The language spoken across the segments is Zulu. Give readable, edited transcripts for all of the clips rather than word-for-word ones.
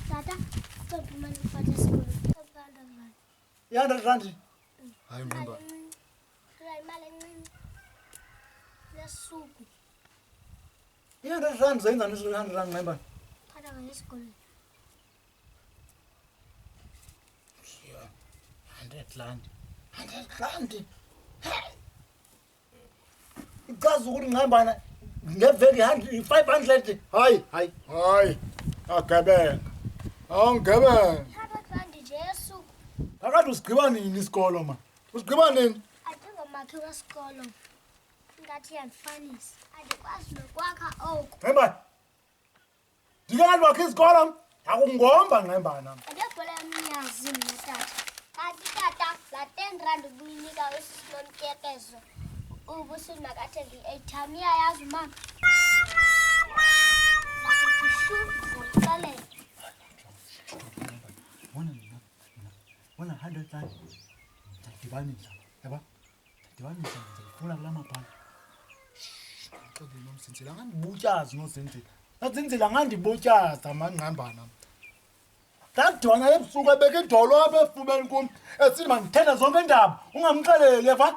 Tata, stop money for the school. Yeah, that's right. I remember. Yeah, that's right. Zayn and Isran remember. Yeah, 100 rand. 100 rand. Ikazi ukuthi ngihamba ngeveki 500. Hayi. Agebeka. Awungebeka. Akade usigqiba nini isikolo ma? Usigqiba nini? Atingomakhe wesikolo. Ngathi yandifanisa. Andikwazi nokwakha oku. Ngembani? Ndingathi wakhe isikolo akungomba ngembani. Andiyabhola yamnyazi mna tata. Kanti tata, laa 10 rand ubuyinika usisinomkekezo. Ubusuthi makathenge i-airtime iyayazi mama. Nakuthi shu, ndikuxelela. Wona 100 rand. Ndidibanisa. Yaba? Ndidibanisa ngizifuna kula mabhana. Xolo nomsenzela ngandibutyaza nosenzela. Nasenzela ngandibutyaza mangihambana. Ndadibana ebusuku ebeke idolo apha efubeni kum. Esithi mandithethe zonke iindaba. Ungamxeleli eva.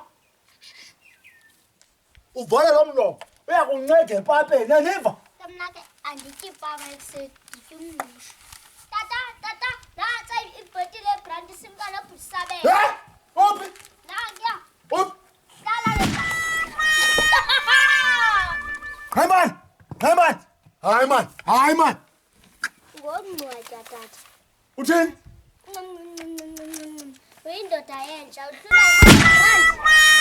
Uvale lo mlomo. Uyakunceda epapeni aniva. Mna ke andityi papa ekuseni, nditya umngqusho. Tata, nantsa ibhotile ebranti simkana bhutisabela. Ophi? Nankuya. Ophi? Dala le. Hayi man. Ngokungcwatya tata. Uthini? Uyindoda yenja, uhlula 100 rand.